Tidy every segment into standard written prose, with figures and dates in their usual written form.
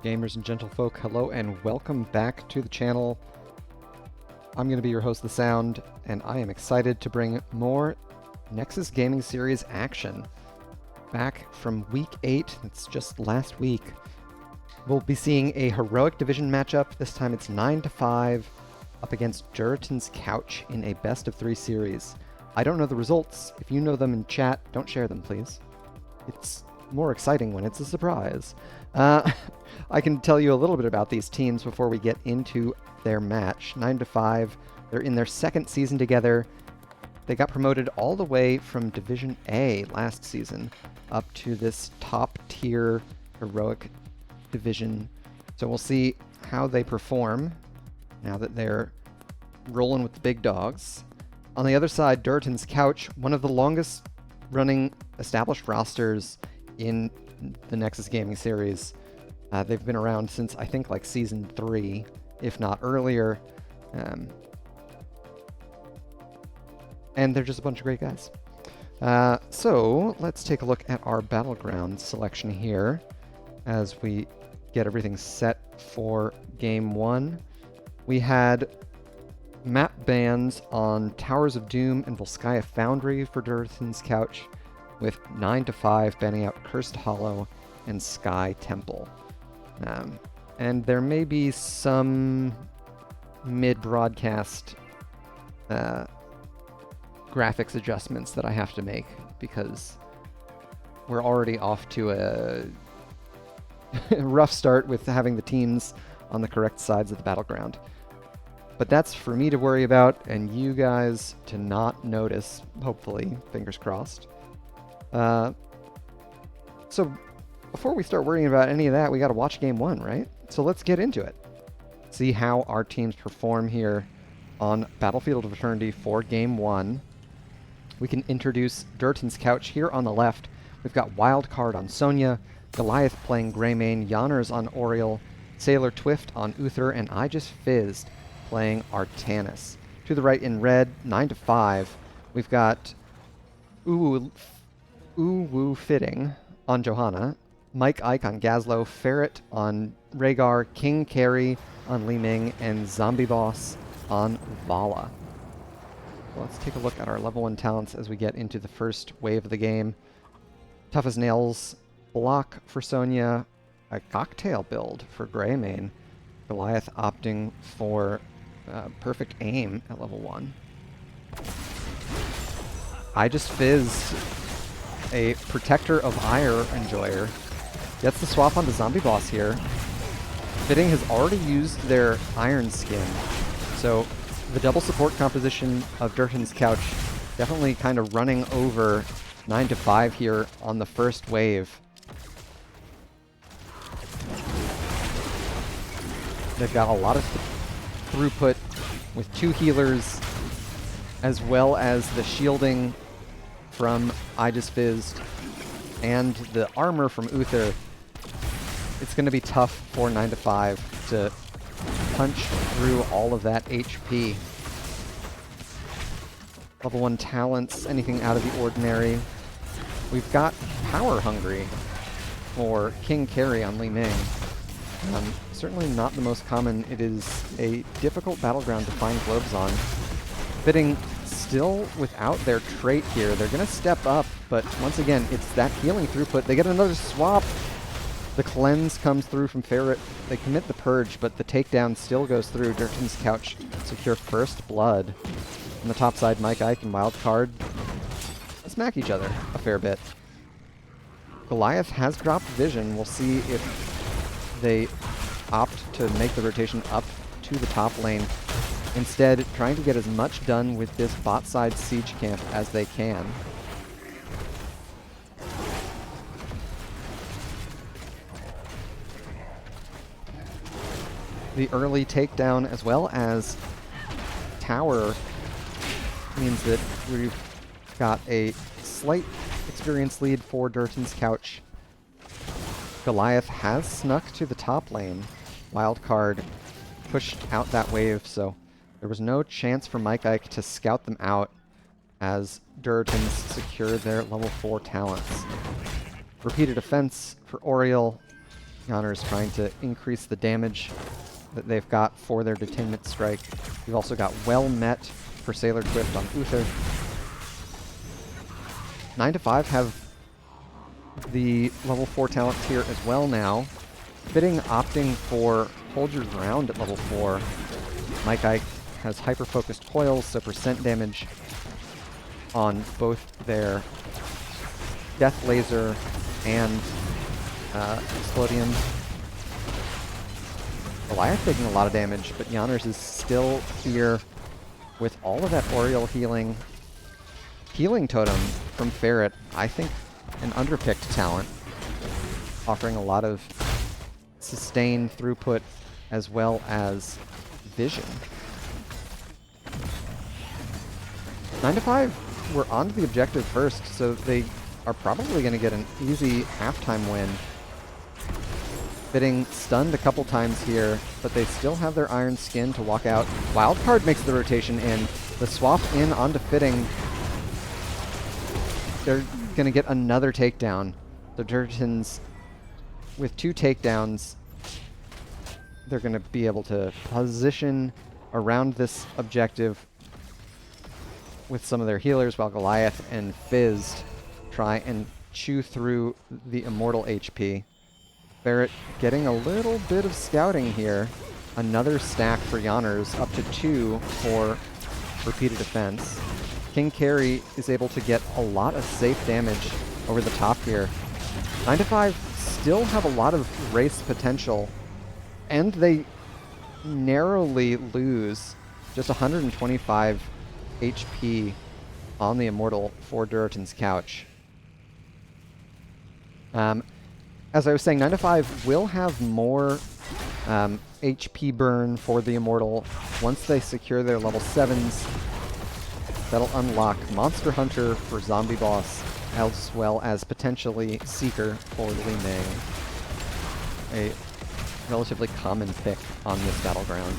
Gamers and gentlefolk, hello and welcome back to the channel. I'm going to be your host, The Sound, and I am excited to bring more Nexus Gaming Series action. Back from Week 8, it's just last week, we'll be seeing a heroic division matchup. This time it's 9-5 up against Durotan's Couch in a best-of-3 series. I don't know the results. If you know them in chat, don't share them, please. It's more exciting when it's a surprise. I can tell you a little bit about these teams before we get into their match. 9-5, they're in their second season together. They got promoted all the way from Division A last season up to this top-tier heroic division. So we'll see how they perform now that they're rolling with the big dogs. On the other side, Durotan's Couch, one of the longest running established rosters in the Nexus Gaming Series. They've been around since, I think, like Season 3, if not earlier. And they're just a bunch of great guys. So let's take a look at our Battleground selection here as we get everything set for Game 1. We had map bans on Towers of Doom and Volskaya Foundry for Durotan's Couch, with 9-5 banning out Cursed Hollow and Sky Temple. And there may be some mid-broadcast graphics adjustments that I have to make because we're already off to a rough start with having the teams on the correct sides of the battleground. But that's for me to worry about and you guys to not notice, hopefully, fingers crossed. So before we start worrying about any of that, we got to watch Game 1, right? So let's get into it. See how our teams perform here on Battlefield of Eternity for Game 1. We can introduce Durotan's Couch here on the left. We've got Wildcard on Sonya, Goliath playing Greymane, Yanners on Oriel, Sailor Twift on Uther, and I Just Fizzed playing Artanis. To the right in red, 9-5, we've got Uwu Fitting on Johanna, Mike Ike on Gazlo, Ferret on Rhaegar, King Carry on Li Ming, and Zombie Boss on Vala. Let's take a look at our level 1 talents as we get into the first wave of the game. Tough as Nails block for Sonya, a cocktail build for Greymane, Goliath opting for perfect aim at level 1. I Just Fizzed, a Protector of Ire enjoyer, gets the swap on the Zombie Boss here. Fitting has already used their Iron Skin, so the double support composition of Durotan's Couch definitely kind of running over 9-5 here on the first wave. They've got a lot of throughput with 2 healers, as well as the shielding from I Just Fizzed and the armor from Uther. It's going to be tough for 9-5 to punch through all of that HP. Level 1 talents, anything out of the ordinary. We've got Power Hungry for King Carry on Li Ming. Certainly not the most common. It is a difficult battleground to find globes on. Fitting still without their trait here. They're going to step up, but once again, it's that healing throughput. They get another swap. The cleanse comes through from Ferret. They commit the purge, but the takedown still goes through. Durotan's Couch secure first blood. On the top side, Mike Ike and Wildcard smack each other a fair bit. Goliath has dropped vision. We'll see if they opt to make the rotation up to the top lane. Instead, trying to get as much done with this bot side siege camp as they can. The early takedown as well as tower means that we've got a slight experience lead for Durotan's Couch. Goliath has snuck to the top lane. Wildcard pushed out that wave, so there was no chance for Mike Ike to scout them out as Durotans secure their level 4 talents. Repeated offense for Oriel. Yonner's trying to increase the damage that they've got for their Detainment Strike. We've also got Well Met for Sailor Twift on Uther. 9 to 5 have the level 4 talent tier as well now. Fitting opting for Hold Your Ground at level 4. Mike Ike has hyper-focused coils, so percent damage on both their Death Laser and Explodium. Goliath taking a lot of damage, but Yonners is still here with all of that Oriole healing. Healing Totem from Ferret, I think an underpicked talent, offering a lot of sustained throughput as well as vision. 9 to 5 were onto the objective first, so they are probably going to get an easy halftime win. Fitting stunned a couple times here, but they still have their Iron Skin to walk out. Wildcard makes the rotation in. The swap in onto Fitting. They're going to get another takedown. The Duratans, with 2 takedowns, they're going to be able to position around this objective with some of their healers, while Goliath and Fizzed try and chew through the Immortal HP. Ferret getting a little bit of scouting here. Another stack for Yonners, up to 2 for repeated defense. King Carry is able to get a lot of safe damage over the top here. 9 to 5 still have a lot of race potential, and they narrowly lose just 125 HP on the Immortal for Durotan's Couch. As I was saying, 9 to 5 will have more HP burn for the Immortal once they secure their level 7s. That'll unlock Monster Hunter for Zombie Boss, as well as potentially Seeker for Li Ming. A relatively common pick on this battleground.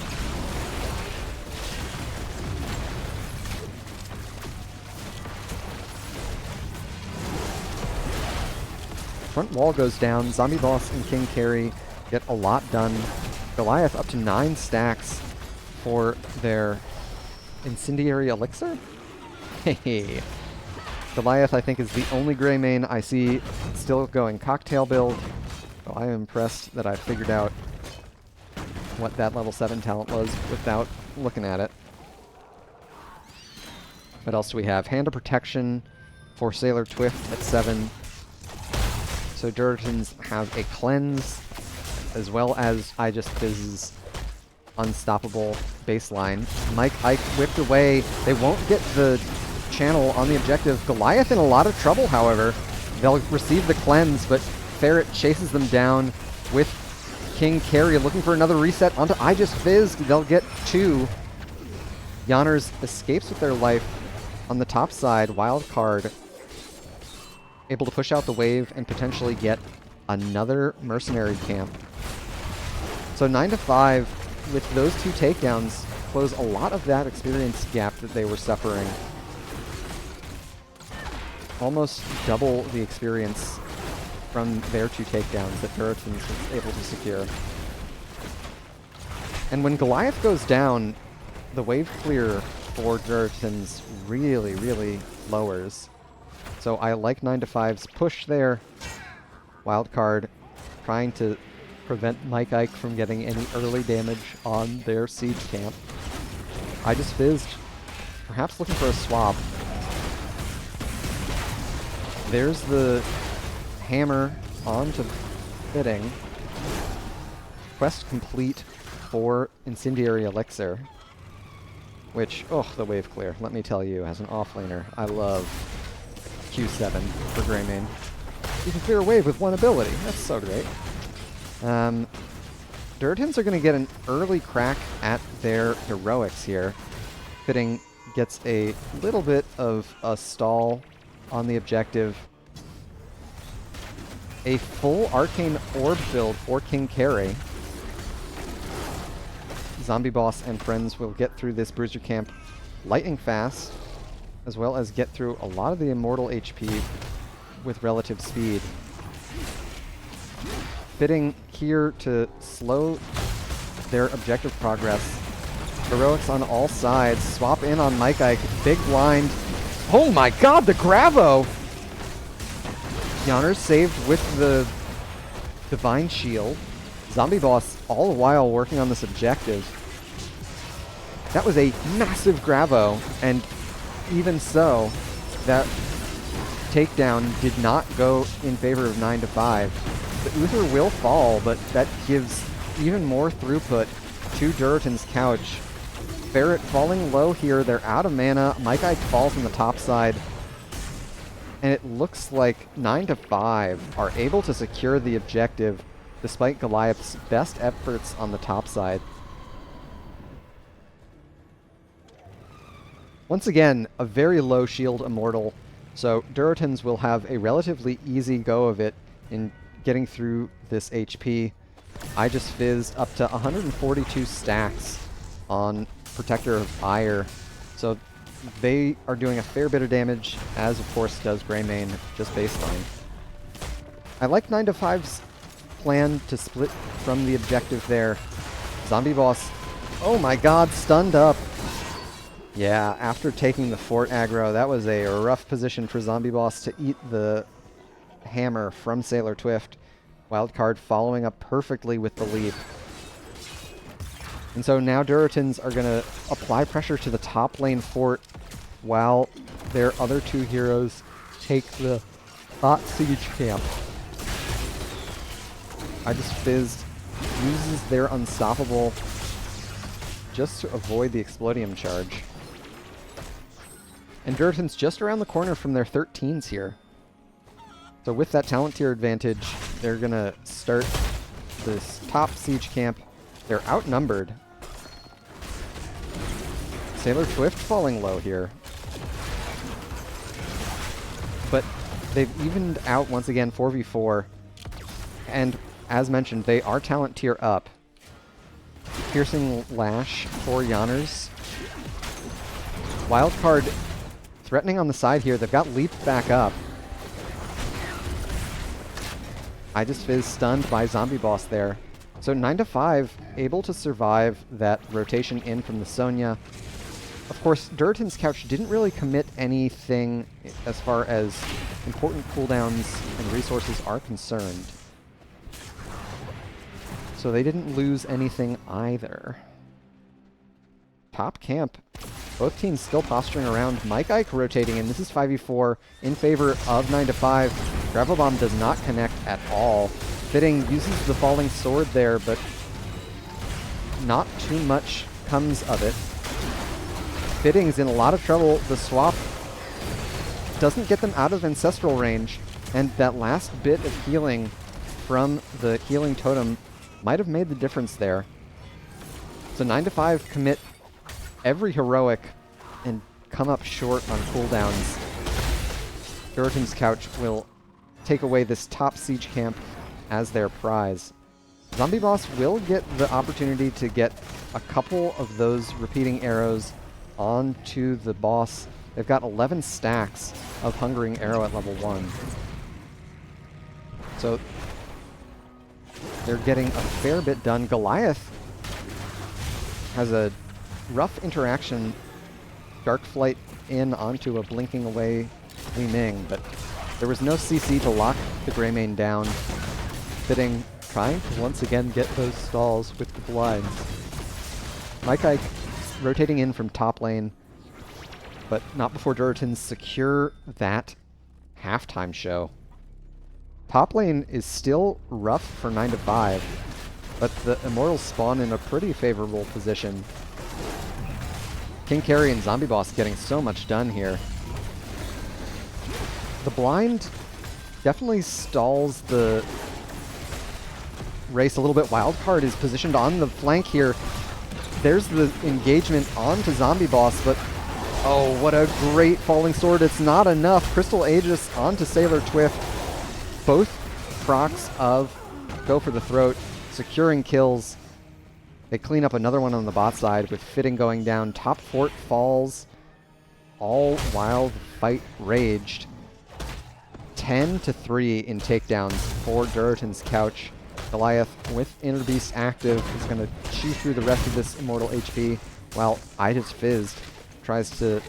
Front wall goes down. Zombie Boss and King Carry get a lot done. Goliath up to 9 stacks for their Incendiary Elixir? Hey. Goliath, I think, is the only gray main I see still going cocktail build. So I am impressed that I figured out what that level 7 talent was without looking at it. What else do we have? Hand of Protection for Sailor Twift at 7. So Duratans have a Cleanse, as well as I Just Fizz's unstoppable baseline. Mike Ike whipped away. They won't get the channel on the objective. Goliath in a lot of trouble, however. They'll receive the Cleanse, but Ferret chases them down with King Carry looking for another reset onto I Just Fizz. They'll get 2. Yonners escapes with their life on the top side. Wildcard able to push out the wave and potentially get another mercenary camp. So 9 to 5, with those 2 takedowns, close a lot of that experience gap that they were suffering. Almost double the experience from their 2 takedowns that Durotan was able to secure. And when Goliath goes down, the wave clear for Durotan's really, really lowers. So I like 9 to 5's push there. Wildcard trying to prevent Mike Ike from getting any early damage on their siege camp. I Just Fizzed, perhaps looking for a swap. There's the hammer onto Fitting. Quest complete for Incendiary Elixir, which, oh, the wave clear, let me tell you, as an offlaner, I love Q7 for Greymane. You can clear a wave with 1 ability. That's so great. Duratans are going to get an early crack at their heroics here. Fitting gets a little bit of a stall on the objective. A full Arcane Orb build for King Carry. Zombie Boss and friends will get through this Bruiser camp lightning fast, as well as get through a lot of the Immortal HP with relative speed. Fitting here to slow their objective progress. Heroics on all sides. Swap in on Mike Ike. Big blind. Oh my god, the Gravo! Yonner saved with the Divine Shield. Zombie Boss all the while working on this objective. That was a massive Gravo, and even so, that takedown did not go in favor of 9 to 5. The Uther will fall, but that gives even more throughput to Durotan's couch. Barrett falling low here. They're out of mana. Mike Ike falls on the top side. And it looks like 9 to 5 are able to secure the objective despite Goliath's best efforts on the top side. Once again, a very low shield Immortal, so Durotans will have a relatively easy go of it in getting through this HP. I just fizzed up to 142 stacks on Protector of Ire, so they are doing a fair bit of damage, as of course does Greymane, just baseline. I like 9 to 5's plan to split from the objective there. Zombie Boss, oh my god, stunned up. Yeah, after taking the fort aggro, that was a rough position for Zombie Boss to eat the hammer from Sailor Twift. Wildcard following up perfectly with the leap. And so now Durotans are going to apply pressure to the top lane fort while their other two heroes take the bot siege camp. I just fizzed, uses their unstoppable just to avoid the Explodium charge. And Durotan's just around the corner from their 13s here. So with that talent tier advantage, they're going to start this top siege camp. They're outnumbered. Sailor Twift falling low here. But they've evened out once again 4v4. And as mentioned, they are talent tier up. Piercing Lash for Yonners. Wildcard threatening on the side here. They've got leaped back up. I just fizz stunned by Zombie Boss there. So 9 to 5 able to survive that rotation in from the Sonya. Of course, Durotan's couch didn't really commit anything as far as important cooldowns and resources are concerned. So they didn't lose anything either. Top camp. Both teams still posturing around. Mike Ike rotating in. This is 5v4 in favor of 9 to 5. Gravel Bomb does not connect at all. Fitting uses the falling sword there, but not too much comes of it. Fitting's in a lot of trouble. The swap doesn't get them out of ancestral range, and that last bit of healing from the healing totem might have made the difference there. So 9 to 5 commit every heroic and come up short on cooldowns. Durotan's couch will take away this top siege camp as their prize. Zombie Boss will get the opportunity to get a couple of those repeating arrows onto the boss. They've got 11 stacks of Hungering Arrow at level 1. So they're getting a fair bit done. Goliath has a rough interaction. Dark Flight in onto a blinking away Li Ming, but there was no CC to lock the Greymane down. Fitting, trying to once again get those stalls with the blinds. Mike Ike rotating in from top lane, but not before Durotans secure that halftime show. Top lane is still rough for 9 to 5, but the Immortals spawn in a pretty favorable position. King Carry and Zombie Boss getting so much done here. The blind definitely stalls the race a little bit. Wildcard is positioned on the flank here. There's the engagement onto Zombie Boss, but oh, what a great falling sword. It's not enough. Crystal Aegis onto Sailor Twift. Both procs of Go for the Throat, securing kills. They clean up another one on the bot side with Fitting going down. Top fort falls, all while the fight raged. 10 to 3 in takedowns for Durotan's couch. Goliath with Inner Beast active is going to chew through the rest of this Immortal HP, while I Just Fizzed tries to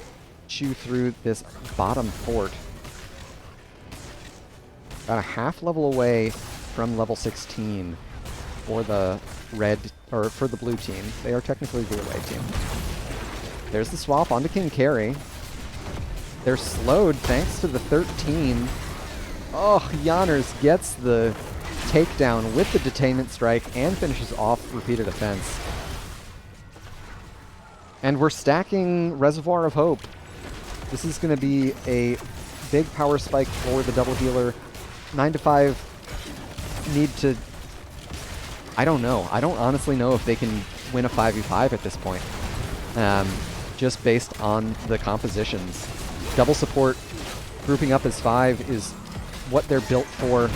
chew through this bottom fort. About a half level away from level 16 for the red, or for the blue team. They are technically the away team. There's the swap onto King Carry. They're slowed thanks to the 13. Oh, Yanners gets the takedown with the Detainment Strike and finishes off Repeated Offense. And we're stacking Reservoir of Hope. This is going to be a big power spike for the double healer. 9 to 5 need to... I don't know. I don't honestly know if they can win a 5v5 at this point. Just based on the compositions. Double support, grouping up as 5 is what they're built for,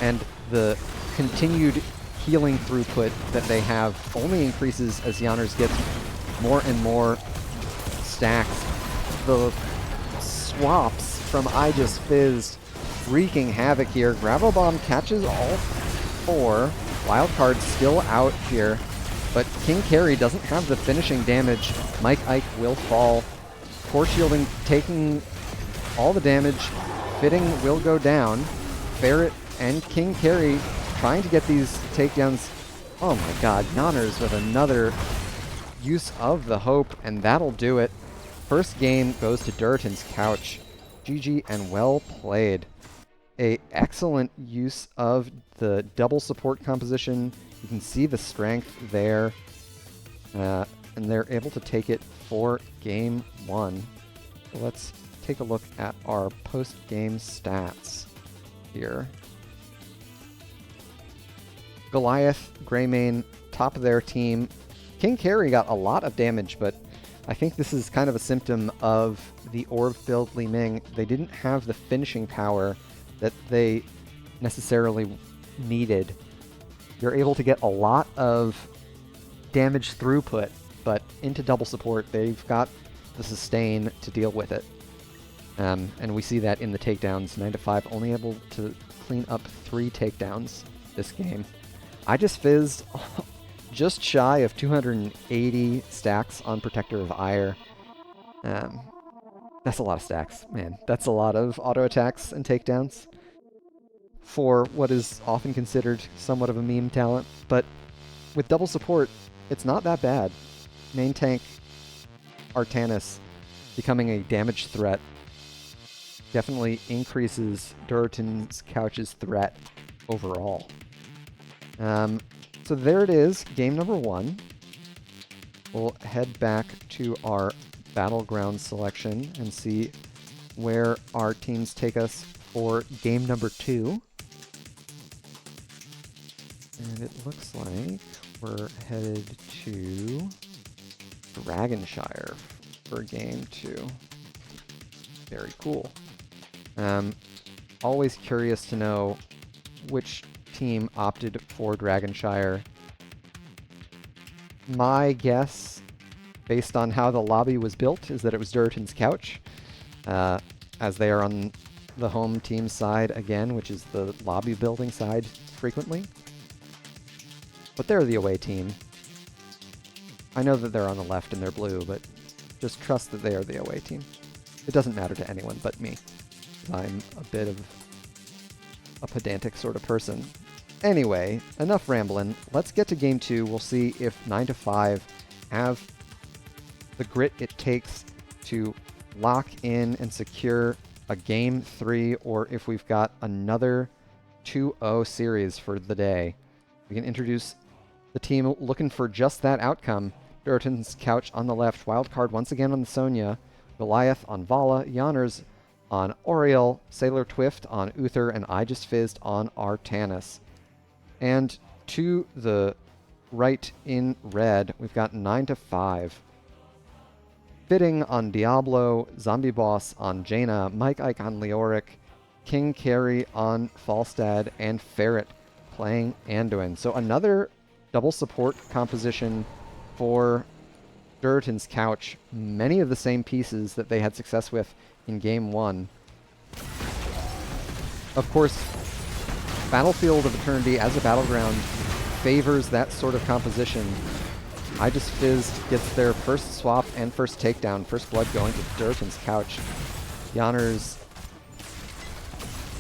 and the continued healing throughput that they have only increases as Yanners gets more and more stacks. The swaps from I Just Fizzed wreaking havoc here. Gravel Bomb catches all 4. Wildcard still out here, but King Carry doesn't have the finishing damage. Mike Ike will fall. Core Shielding taking all the damage. Fitting will go down. Ferret and King Carry trying to get these takedowns. Oh my god, Yanners with another use of the Hope, and that'll do it. First game goes to Durotan's Couch. GG and well played. A excellent use of the double support composition. You can see the strength there. And they're able to take it for game 1. So let's take a look at our post-game stats here. Goliath, Greymane, top of their team. King Carry got a lot of damage, but I think this is kind of a symptom of the Orb build Li Ming. They didn't have the finishing power that they necessarily needed. You're able to get a lot of damage throughput, but into double support, they've got the sustain to deal with it. And we see that in the takedowns. 9 to 5, only able to clean up 3 takedowns this game. I Just Fizzed just shy of 280 stacks on Protector of Ire. That's a lot of stacks, man. That's a lot of auto attacks and takedowns for what is often considered somewhat of a meme talent. But with double support, it's not that bad. Main tank Artanis becoming a damage threat definitely increases Durotan's Couch's threat overall. So there it is, game number 1. We'll head back to our Battleground selection and see where our teams take us for game number 2. And it looks like we're headed to Dragonshire for game 2. Very cool. Always curious to know which team opted for Dragonshire. My guess, based on how the lobby was built, is that it was Durotan's Couch, as they are on the home team side again, which is the lobby building side frequently. But they're the away team. I know that they're on the left and they're blue, but just trust that they are the away team. It doesn't matter to anyone but me. I'm a bit of a pedantic sort of person. Anyway, enough rambling. Let's get to game 2. We'll see if 9 to 5 have the grit it takes to lock in and secure a game 3, or if we've got another 2-0 series for the day. We can introduce the team looking for just that outcome. Durotan's Couch on the left, Wildcard once again on the Sonya, Goliath on Vala, Yanners on Oriel, Sailor Twift on Uther, and I Just Fizzed on Artanis. And to the right in red, we've got 9 to 5. Fitting on Diablo, Zombie Boss on Jaina, Mike Ike on Leoric, King Carry on Falstad, and Ferret playing Anduin. So another double support composition for Durotan's Couch. Many of the same pieces that they had success with in game 1. Of course, Battlefield of Eternity as a battleground favors that sort of composition. I Just Fizzed gets their first swap and first takedown. First blood going to Durotan's couch. Yanners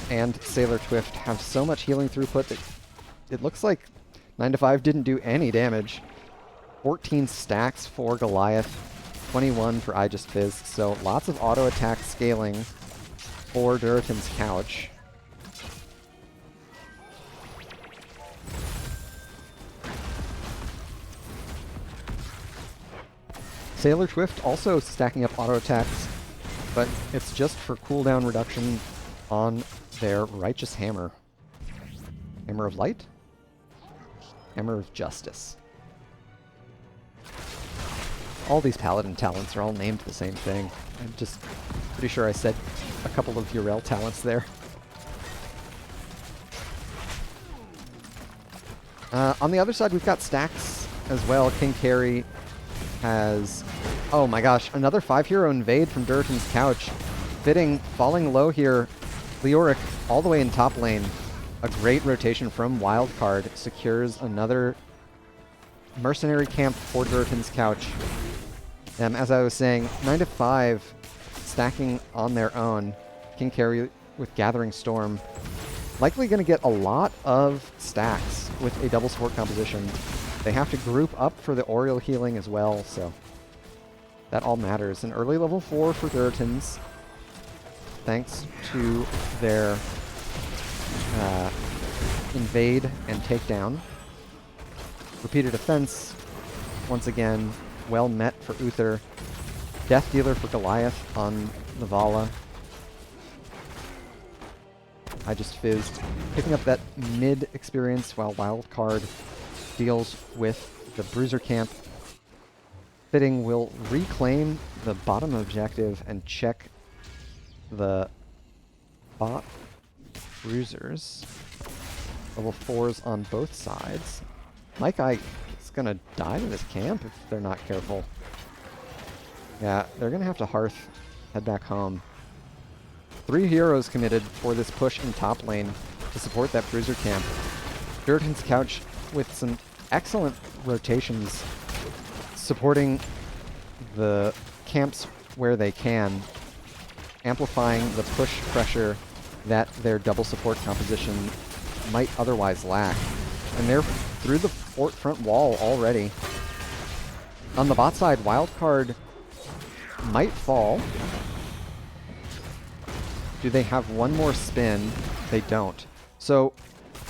and Sailor Twift have so much healing throughput that it looks like 9to5 didn't do any damage. 14 stacks for Goliath, 21 for I Just Fizzed, so lots of auto attack scaling for Durotan's couch. Sailor Twift also stacking up auto attacks, but it's just for cooldown reduction on their Righteous Hammer. Hammer of Light? Hammer of Justice. All these Paladin talents are all named the same thing. I'm just pretty sure I said a couple of Yrel talents there. On the other side, we've got stacks as well. King Carry has... Oh my gosh, another 5-hero invade from Durotan's couch. Fitting, falling low here. Leoric all the way in top lane. A great rotation from Wildcard secures another mercenary camp for Durotan's couch. As I was saying, 9to5 stacking on their own. King Carry with Gathering Storm. Likely going to get a lot of stacks with a double support composition. They have to group up for the Oriole healing as well, so that all matters. An early level 4 for Durotan's, thanks to their invade and takedown. Repeated Defense, once again, well met for Uther. Death Dealer for Goliath on the Vala. I Just Fizzed, picking up that mid experience while Wildcard deals with the Bruiser camp. Fitting will reclaim the bottom objective and check the bot Bruisers. Level 4s on both sides. Mike Ike is going to die to this camp if they're not careful. Yeah, they're going to have to Hearth, head back home. 3 heroes committed for this push in top lane to support that Bruiser camp. Durotan's couch with some excellent rotations supporting the camps where they can, amplifying the push pressure that their double support composition might otherwise lack. And they're through the fort front wall already. On the bot side, Wildcard might fall. Do they have one more spin? They don't. So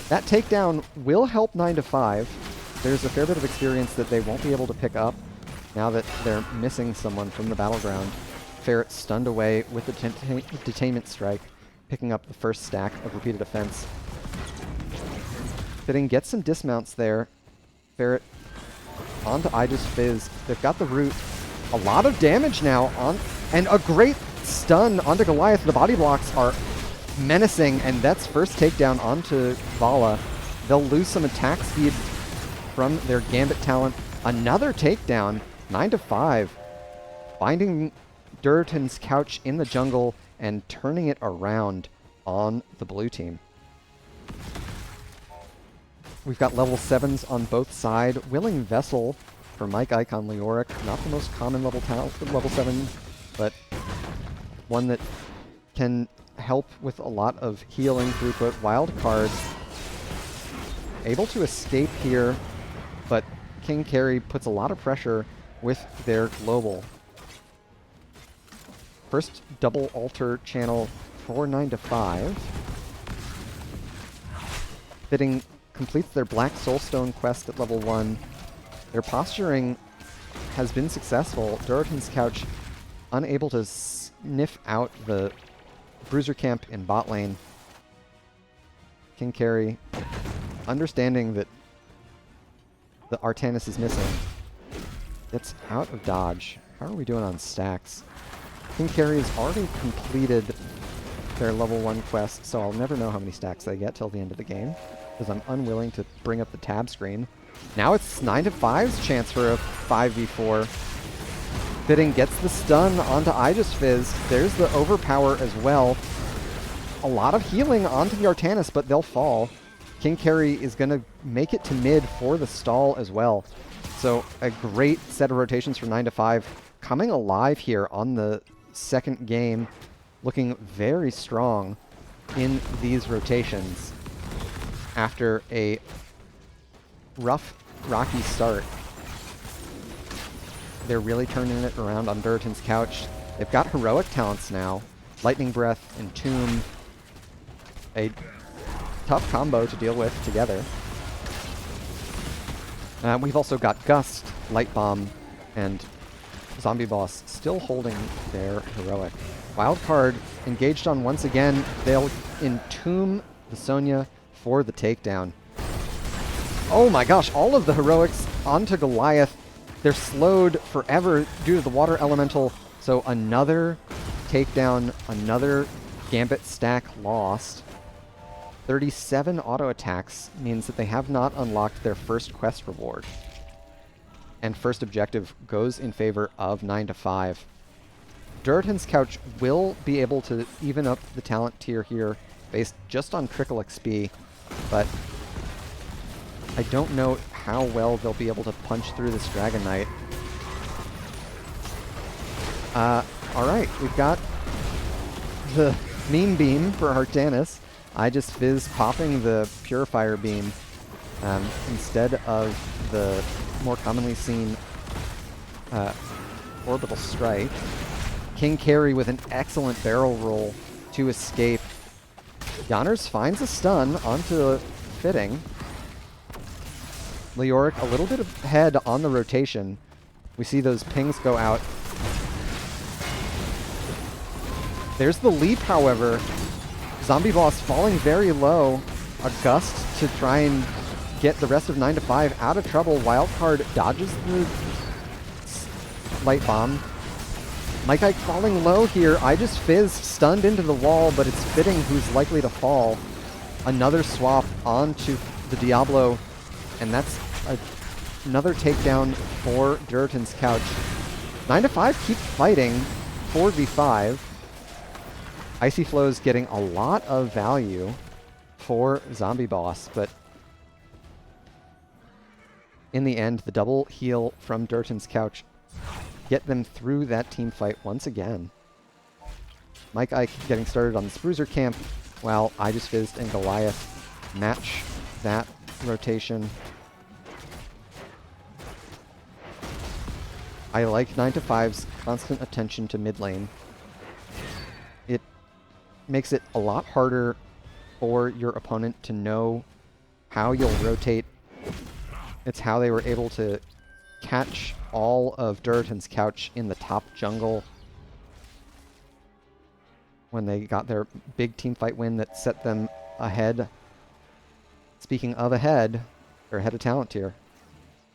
that takedown will help 9to5. There's a fair bit of experience that they won't be able to pick up now that they're missing someone from the battleground. Ferret stunned away with the Detainment Strike, picking up the first stack of Repeated Offense. Fitting gets some dismounts there. Ferret onto I Just Fizz. They've got the root. A lot of damage now on, and a great stun onto Goliath. The body blocks are menacing, and that's first takedown onto Vala. They'll lose some attack speed from their Gambit talent. Another takedown, 9to5, finding Durotan's couch in the jungle and turning it around on the blue team. We've got level 7s on both sides. Willing Vessel for Mike Icon Leoric. Not the most common level 7, but one that can help with a lot of healing throughput. Wildcard able to escape here, but King Carry puts a lot of pressure with their global. First double altar channel for 9to5. Fitting completes their Black Soulstone quest at level 1. Their posturing has been successful. Durotan's couch unable to sniff out the Bruiser camp in bot lane. King Carry, understanding that the Artanis is missing, gets out of dodge. How are we doing on stacks? King Carry has already completed their level 1 quest, so I'll never know how many stacks they get till the end of the game, because I'm unwilling to bring up the tab screen. Now it's 9to5's chance for a 5v4. Fitting gets the stun onto I Just Fizz. There's the overpower as well. A lot of healing onto the Artanis, but they'll fall. King Carry is going to make it to mid for the stall as well. So a great set of rotations from 9 to 5. Coming alive here on the second game. Looking very strong in these rotations after a rough, rocky start. They're really turning it around on Durotan's couch. They've got heroic talents now. Lightning Breath and Tomb. A tough combo to deal with together. We've also got Gust, Light Bomb, and Zombie Boss still holding their heroic. Wildcard engaged on once again. They'll entomb the Sonya for the takedown. Oh my gosh, all of the heroics onto Goliath. They're slowed forever due to the water elemental. So another takedown, another Gambit stack lost. 37 auto attacks means that they have not unlocked their first quest reward. And first objective goes in favor of 9 to 5. Durotan's couch will be able to even up the talent tier here based just on trickle XP, but I don't know how well they'll be able to punch through this Dragon Knight. Alright, we've got the meme beam for Arctanus. I just fizz popping the Purifier beam instead of the more commonly seen Orbital Strike. King Carry with an excellent barrel roll to escape. Yanners finds a stun onto Fitting. Leoric a little bit ahead on the rotation. We see those pings go out. There's the leap, however. Zombie Boss falling very low. A Gust to try and get the rest of 9 to 5 out of trouble. Wildcard dodges the Light Bomb. Mike Ike falling low here. I just fizz stunned into the wall, but it's Fitting who's likely to fall. Another swap onto the Diablo, and that's another takedown for Durotan's couch. 9 to 5 keep fighting. 4v5. Icy Flow's getting a lot of value for Zombie Boss, but in the end, the double heal from Durotan's couch get them through that team fight once again. Mike Ike getting started on the Spruiser camp, while I just fizzed and Goliath match that rotation. I like 9 to 5's constant attention to mid lane. It makes it a lot harder for your opponent to know how you'll rotate. It's how they were able to catch all of Durotan's couch in the top jungle when they got their big team fight win that set them ahead. Speaking of ahead, they're ahead of talent tier.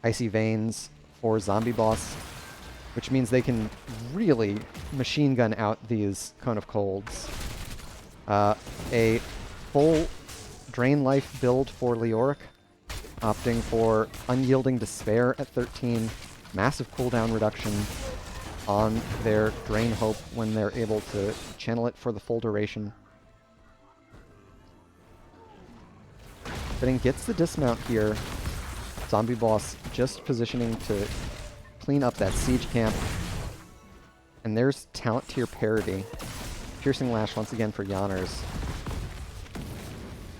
Icy Veins for Zombie Boss, which means they can really machine gun out these Cone of Colds. A full Drain Life build for Leoric, opting for Unyielding Despair at 13. Massive cooldown reduction on their Drain Hope when they're able to channel it for the full duration. Fitting gets the dismount here. Zombie Boss just positioning to clean up that siege camp. And there's talent tier parity. Piercing Lash once again for Yanners.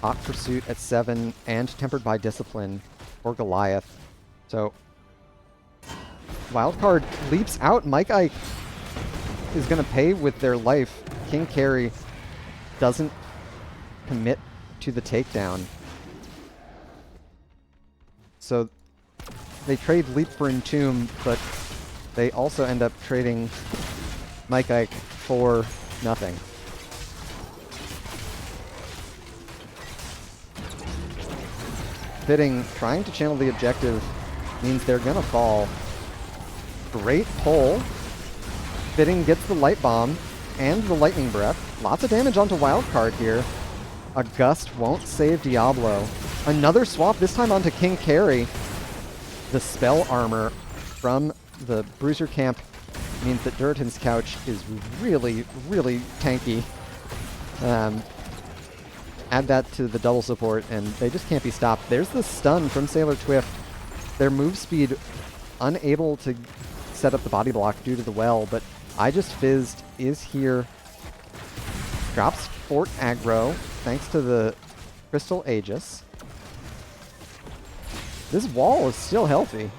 Hot Pursuit at 7 and Tempered by Discipline for Goliath. So Wildcard leaps out. Mike Ike is going to pay with their life. King Carry doesn't commit to the takedown. So they trade Leap for Entomb, but they also end up trading Mike Ike for nothing. Fitting, trying to channel the objective, means they're going to fall. Great pull. Fitting gets the Light Bomb and the Lightning Breath. Lots of damage onto Wildcard here. A Gust won't save Diablo. Another swap, this time onto King Carry. The Spell Armor from the Bruiser camp means that Durotan's couch is really, really tanky. add that to the double support, and they just can't be stopped. There's the stun from Sailor Twift. Their move speed unable to set up the body block due to the well, but I Just Fizzed is here. Drops Fort aggro thanks to the Crystal Aegis. This wall is still healthy.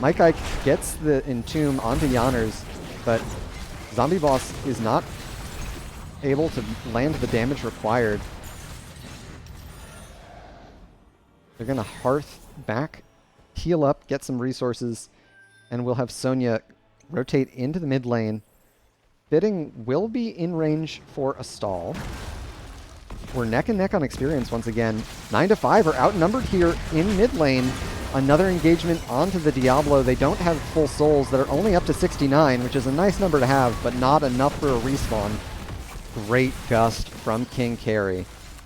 Mike Ike gets the Entomb onto Yanners, but Zombie Boss is not able to land the damage required. They're going to Hearth back, heal up, get some resources, and we'll have Sonya rotate into the mid lane. Fitting will be in range for a stall. We're neck and neck on experience once again. 9 to 5 are outnumbered here in mid lane. Another engagement onto the Diablo. They don't have full souls that are only up to 69, which is a nice number to have, but not enough for a respawn. Great gust from King Carry.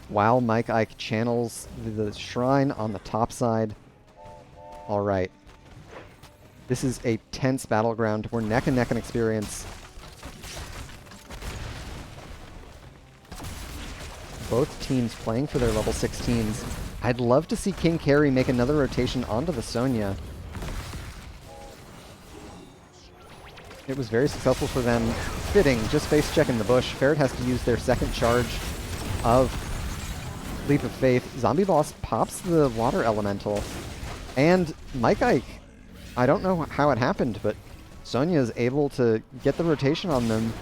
While Mike Ike channels the shrine on the top side. All right. This is a tense battleground. We're neck and neck on experience. Both teams playing for their level 16s. I'd love to see King Carry make another rotation onto the Sonya. It was very successful for them. Fitting, just face checking the bush. Ferret has to use their second charge of Leap of Faith. Zombie Boss pops the Water Elemental. And Mike Ike, I don't know how it happened, but Sonya is able to get the rotation on them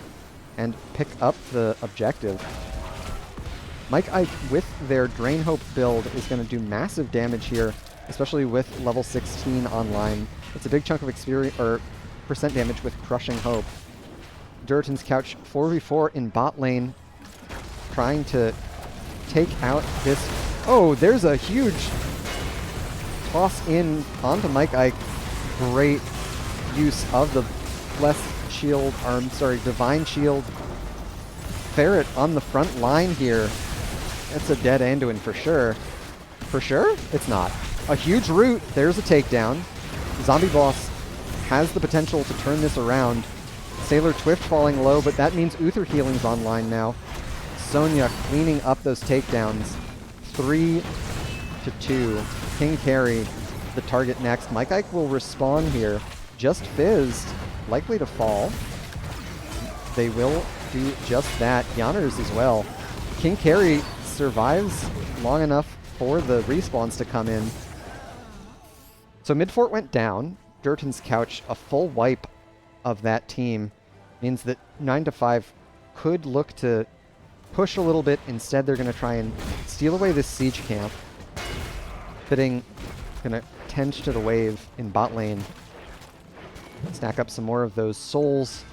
and pick up the objective. Mike Ike, with their Drain Hope build, is going to do massive damage here, especially with level 16 online. It's a big chunk of experience or percent damage with Crushing Hope. Durotan's Couch 4v4 in bot lane, trying to take out this. Oh, there's a huge toss in onto Mike Ike. Great use of the Blessed Shield, or I'm sorry, Divine Shield. Ferret on the front line here. It's a dead Anduin for sure. For sure? It's not. A huge root. There's a takedown. Zombie Boss has the potential to turn this around. Sailor Twift falling low, but that means Uther Healing's online now. Sonya cleaning up those takedowns. 3 to 2. King Carry, the target next. Mike Ike will respawn here. Just Fizzed, likely to fall. They will do just that. Yanners as well. King Carry survives long enough for the respawns to come in. So mid-fort went down. Durotan's Couch, a full wipe of that team, means that 9 to 5 could look to push a little bit. Instead, they're going to try and steal away this siege camp. Fitting, going to tend to the wave in bot lane. Stack up some more of those souls.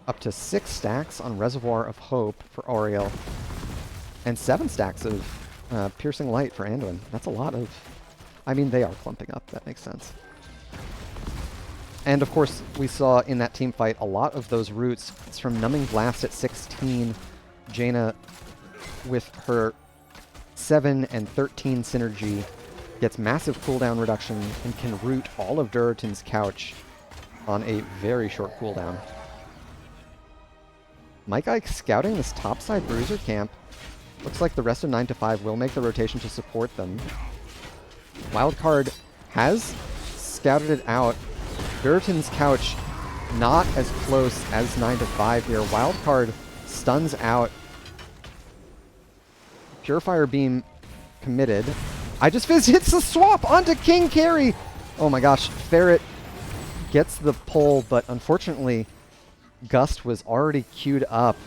Up to 6 stacks on Reservoir of Hope for Oriel. And 7 stacks of Piercing Light for Anduin. That's a lot of... I mean, they are clumping up. That makes sense. And of course, we saw in that team fight a lot of those roots. It's from Numbing Blast at 16. Jaina, with her 7 and 13 synergy, gets massive cooldown reduction and can root all of Durotan's Couch on a very short cooldown. Mike Ike scouting this topside bruiser camp. Looks like the rest of 9 to 5 will make the rotation to support them. Wildcard has scouted it out. Durotan's Couch not as close as 9 to 5 here. Wildcard stuns out. Purifier Beam committed. I Just Fizz hits the swap onto King Carry. Oh my gosh, Ferret gets the pull, but unfortunately Gust was already queued up.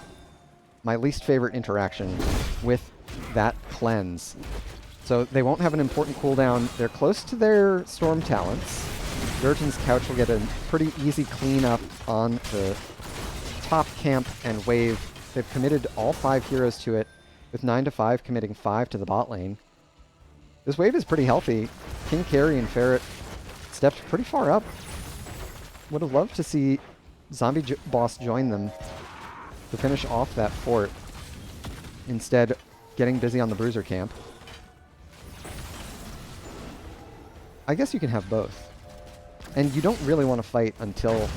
My least favorite interaction with that cleanse. So they won't have an important cooldown. They're close to their Storm Talents. Durotan's Couch will get a pretty easy cleanup on the top camp and wave. They've committed all 5 heroes to it, with 9 to 5 committing 5 to the bot lane. This wave is pretty healthy. King Carry and Ferret stepped pretty far up. Would have loved to see Zombie Boss join them to finish off that fort. Instead, getting busy on the bruiser camp. I guess you can have both. And you don't really want to fight until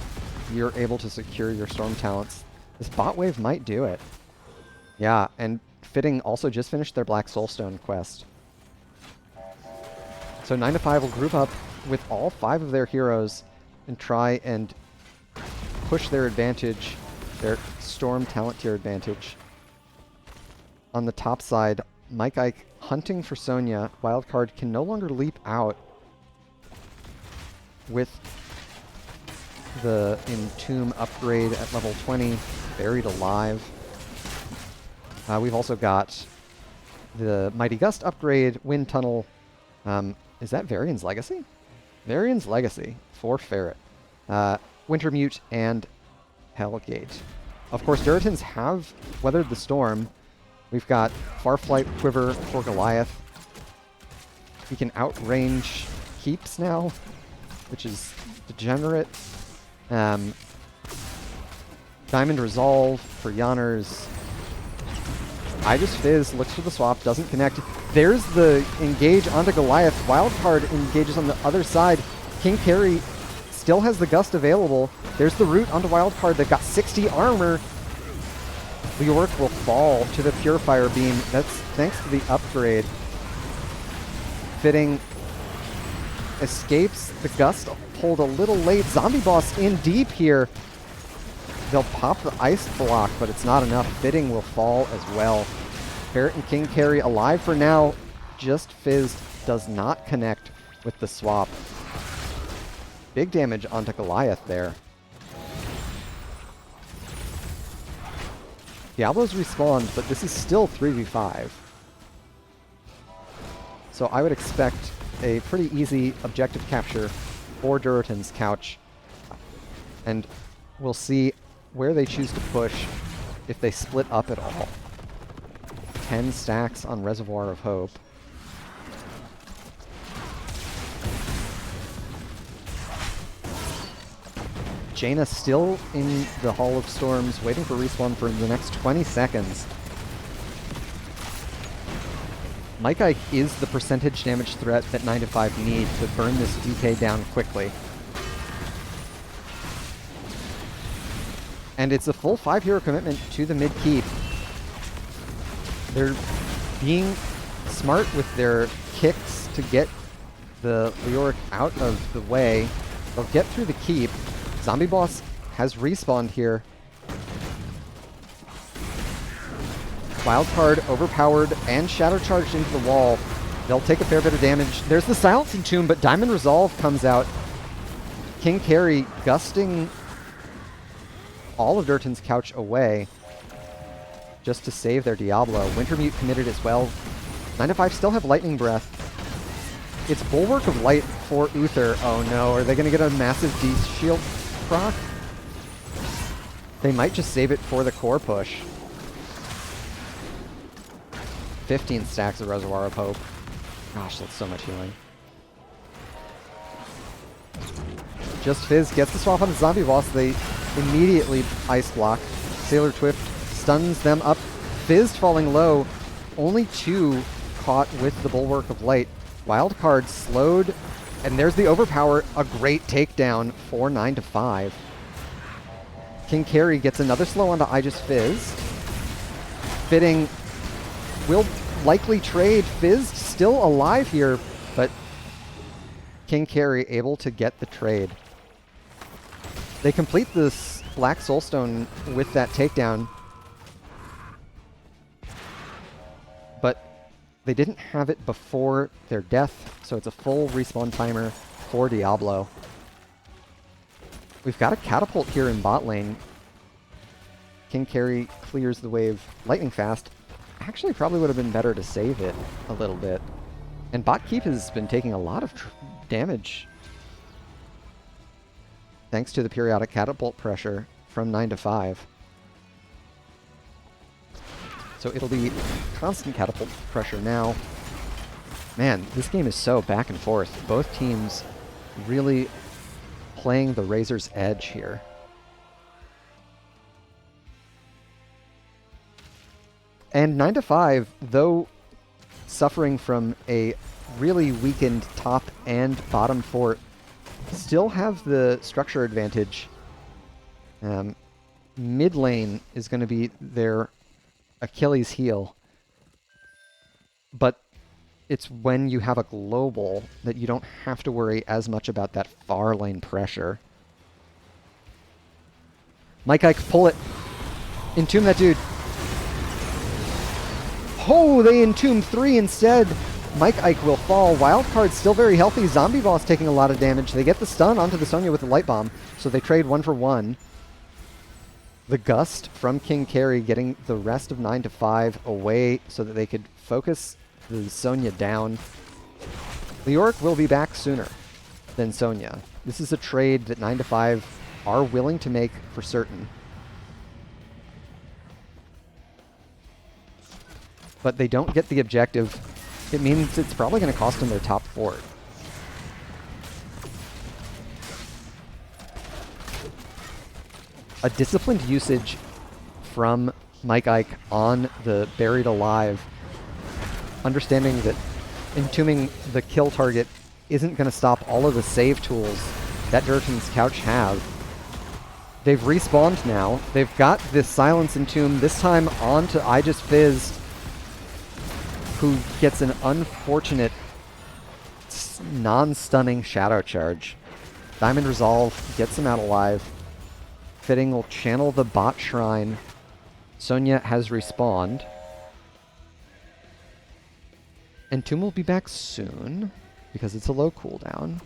you're able to secure your Storm talents, this bot wave might do it. Yeah, and Fitting also just finished their Black Soulstone quest. So 9 to 5 will group up with all 5 of their heroes and try and push their advantage, their Storm talent tier advantage. On the top side, Mike Ike hunting for Sonya. Wildcard can no longer leap out with the Entomb upgrade at level 20, buried alive. We've also got the Mighty Gust upgrade, Wind Tunnel. Is that Varian's Legacy? Varian's Legacy for Ferret. Wintermute and Hellgate. Of course, Durotans have weathered the storm. We've got Farflight Quiver for Goliath. We can outrange keeps now, which is degenerate. Diamond Resolve for Yanners. Aegis Fizz looks for the swap, doesn't connect. There's the engage onto Goliath. Wildcard engages on the other side. King Carry still has the Gust available. There's the root onto Wildcard. They've got 60 armor. Leoric will fall to the Purifier Beam. That's thanks to the upgrade. Fitting escapes the Gust, pulled a little late. Zombie Boss in deep here. They'll pop the Ice Block, but it's not enough. Fitting will fall as well. Ferret and King Carry alive for now. Just Fizz does not connect with the swap. Big damage onto Goliath there. Diablos respawned, but this is still 3v5. So I would expect a pretty easy objective capture for Durotan's Couch. And we'll see where they choose to push, if they split up at all. 10 stacks on Reservoir of Hope. Jaina still in the Hall of Storms, waiting for respawn for the next 20 seconds. Mike Ike is the percentage damage threat that 9 to 5 need to burn this DK down quickly. And it's a full 5 hero commitment to the mid keep. They're being smart with their kicks to get the Leoric out of the way. They'll get through the keep. Zombie Boss has respawned here. Wildcard overpowered and shadow charged into the wall. They'll take a fair bit of damage. There's the Silencing Tomb, but Diamond Resolve comes out. King Carry gusting all of Durotan's Couch away just to save their Diablo. Wintermute committed as well. 9 to 5 still have Lightning Breath. It's Bulwark of Light for Uther. Oh no, are they going to get a massive D-Shield proc? They might just save it for the core push. 15 stacks of Reservoir of Hope. Gosh, that's so much healing. Just Fizz gets the swap on the Zombie Boss. They immediately Ice Block. Sailor Twift stuns them up. Fizz falling low. Only 2 caught with the Bulwark of Light. Wildcard slowed, and there's the Overpower. A great takedown for 9 to 5. King Carry gets another slow onto Aegis Fizz. Fitting will likely trade. Fizz still alive here, but King Carry able to get the trade. They complete this Black Soulstone with that takedown, but they didn't have it before their death, so it's a full respawn timer for Diablo. We've got a catapult here in bot lane. King Carry clears the wave lightning fast. Actually, probably would have been better to save it a little bit. And bot keep has been taking a lot of damage thanks to the periodic catapult pressure from 9 to 5. So it'll be constant catapult pressure now. Man, this game is so back and forth. Both teams really playing the razor's edge here. And 9 to 5, though suffering from a really weakened top and bottom fort, still have the structure advantage Mid lane is going to be their Achilles heel. But it's when you have a global that you don't have to worry as much about that far lane pressure. Mike Ike, pull it. Entomb that dude. Oh, they entomb 3 instead. Mike Ike will fall. Wildcard's still very healthy. Zombie Boss taking a lot of damage. They get the stun onto the Sonya with the Light Bomb, so they trade 1 for 1. The Gust from King Carry getting the rest of 9 to 5 away so that they could focus the Sonya down. Leoric will be back sooner than Sonya. This is a trade that 9 to 5 are willing to make for certain. But they don't get the objective. It means it's probably going to cost them their top fort. A disciplined usage from Mike Ike on the Buried Alive, understanding that entombing the kill target isn't going to stop all of the save tools that Durotan's Couch have. They've respawned now. They've got this Silence Entomb, this time onto I Just Fizzed, who gets an unfortunate non-stunning Shadow Charge. Diamond Resolve gets him out alive. Fitting will channel the bot shrine. Sonya has respawned. Entomb will be back soon, because it's a low cooldown.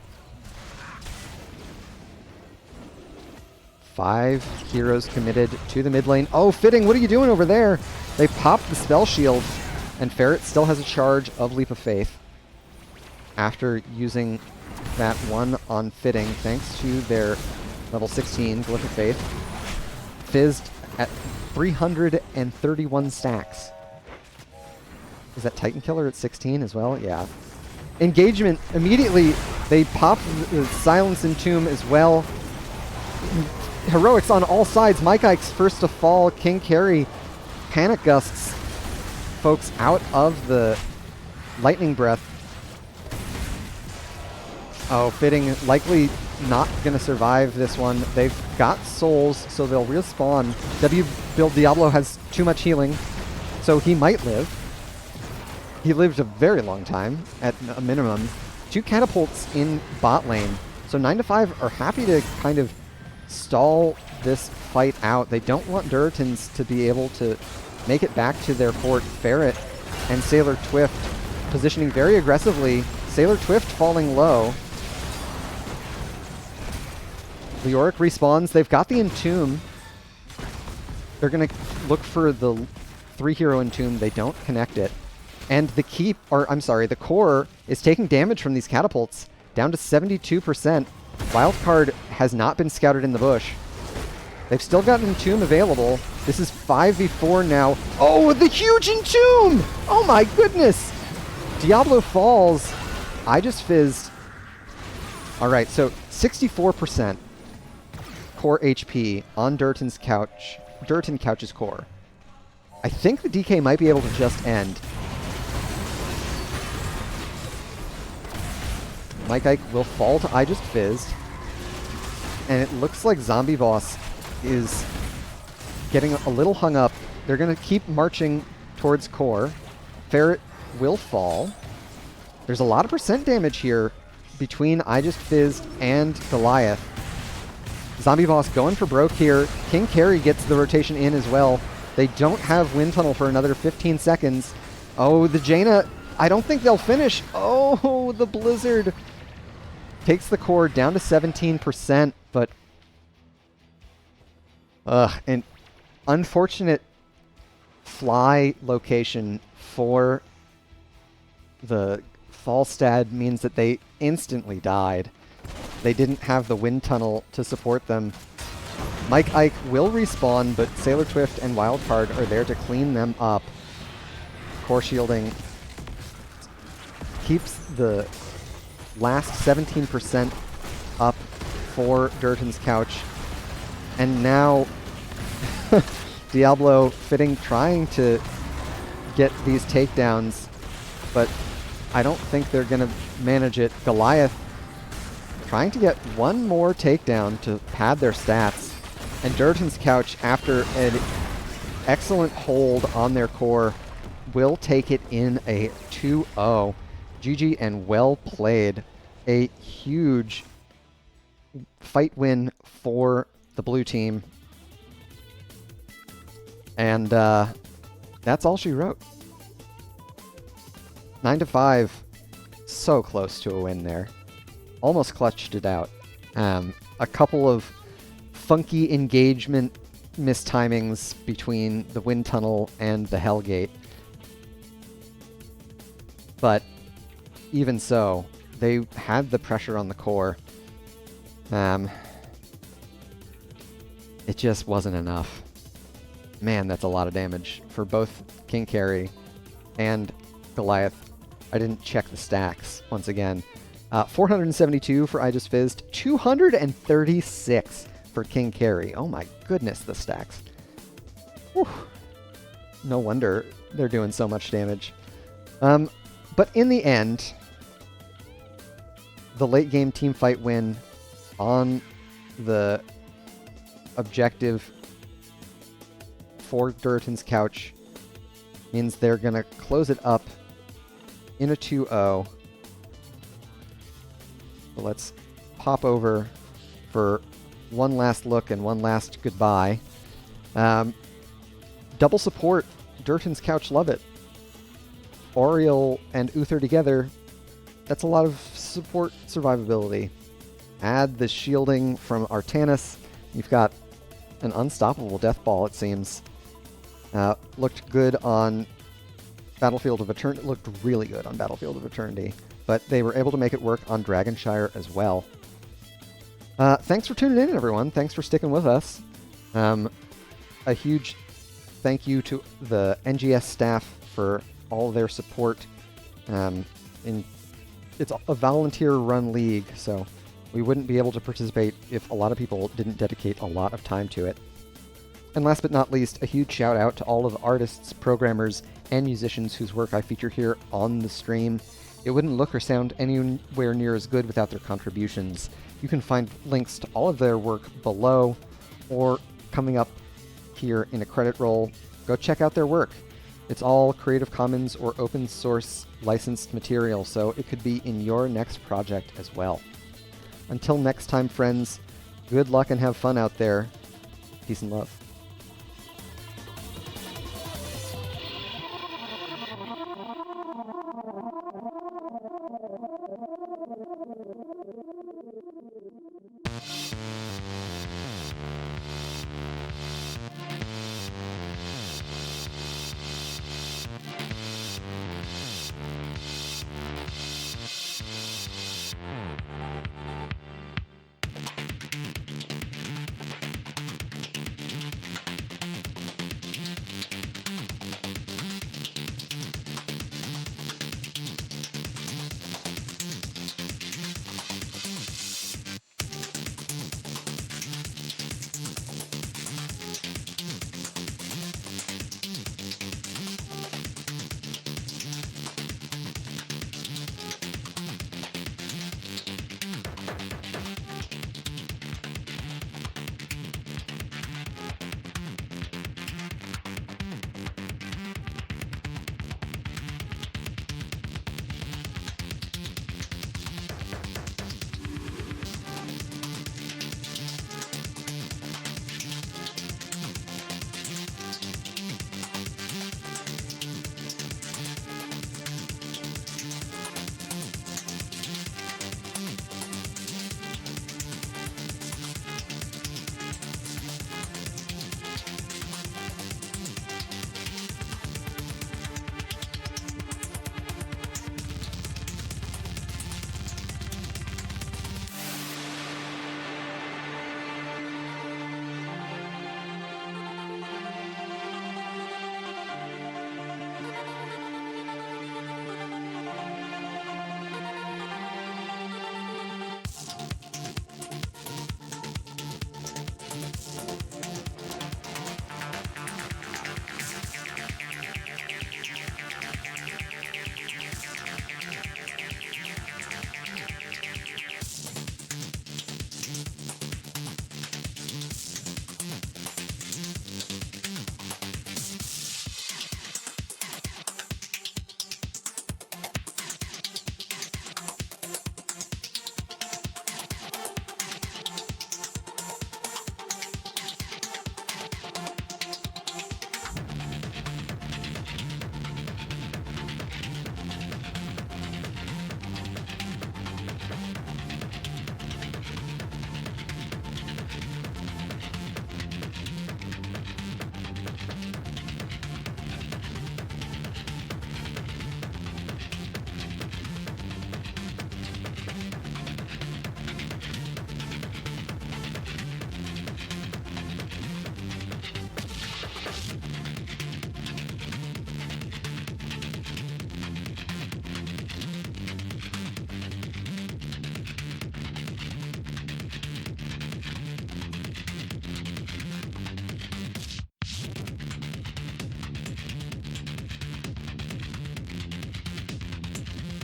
5 heroes committed to the mid lane. Oh, Fitting, what are you doing over there? They popped the spell shield, and Ferret still has a charge of Leap of Faith after using that one on Fitting, thanks to their level 16 Glyph of Faith. Fizzed at 331 stacks. Is that Titan Killer at 16 as well? Yeah. Engagement, immediately they pop the Silence Entomb as well. Heroics on all sides. Mike Ike's first to fall. King Carry Panic Gusts folks out of the Lightning Breath. Oh, Fitting likely not going to survive this one. They've got souls, so they'll respawn. W-Build Diablo has too much healing, so he might live. He lived a very long time, at a minimum. 2 catapults in bot lane. So 9 to 5 are happy to kind of stall this fight out. They don't want Durotans to be able to make it back to their fort. Ferret and Sailor Twift positioning very aggressively. Sailor Twift falling low. Leoric respawns. They've got the Entomb. They're going to look for the 3-hero Entomb. They don't connect it. And the the core is taking damage from these catapults, down to 72%. Wildcard has not been scouted in the bush. They've still got an Entomb available. This is 5v4 now. Oh, the huge Entomb! Oh my goodness! Diablo falls. I Just Fizzed. Alright, so 64% core HP on Durotan Couch's core. I think the DK might be able to just end. Mike Ike will fall to I Just Fizzed. And it looks like Zombie Boss is getting a little hung up. They're going to keep marching towards core. Ferret will fall. There's a lot of percent damage here between I Just Fizzed and Goliath. Zombie Boss going for broke here. King Carry gets the rotation in as well. They don't have Wind Tunnel for another 15 seconds. Oh, the Jaina, I don't think they'll finish. Oh, the Blizzard takes the core down to 17%, but an unfortunate fly location for the Falstad means that they instantly died. They didn't have the Wind Tunnel to support them. Mike Ike will respawn, but Sailor Twift and Wildcard are there to clean them up. Core shielding keeps the last 17% up for Durotan's Couch. And now Diablo Fitting trying to get these takedowns, but I don't think they're going to manage it. Goliath trying to get one more takedown to pad their stats. And Durotan's Couch, after an excellent hold on their core, will take it in a 2-0. GG and well played. A huge fight win for the blue team. And that's all she wrote. 9-5. So close to a win there. Almost clutched it out. A couple of funky engagement mistimings between the wind tunnel and the Hellgate. But even so, they had the pressure on the core. It just wasn't enough. Man, that's a lot of damage for both King Carry and Goliath. I didn't check the stacks once again. 472 for I Just Fizzed, 236 for King Carry. Oh my goodness, the stacks. Whew. No wonder they're doing so much damage. But in the end, the late game team fight win on the objective for Durotan's Couch means they're going to close it up in a 2-0. So let's pop over for one last look and one last goodbye. Double support, Durotan's Couch love it. Oriel and Uther together, that's a lot of support survivability. Add the shielding from Artanis, you've got an unstoppable death ball, it seems. Looked good on Battlefield of Eternity, looked really good on Battlefield of Eternity, but they were able to make it work on Dragonshire as well. Thanks for tuning in, everyone. Thanks for sticking with us. A huge thank you to the NGS staff for all their support. It's a volunteer-run league, so we wouldn't be able to participate if a lot of people didn't dedicate a lot of time to it. And last but not least, a huge shout out to all of the artists, programmers, and musicians whose work I feature here on the stream. It wouldn't look or sound anywhere near as good without their contributions. You can find links to all of their work below or coming up here in a credit roll. Go check out their work. It's all Creative Commons or open source licensed material, so it could be in your next project as well. Until next time, friends, good luck and have fun out there. Peace and love.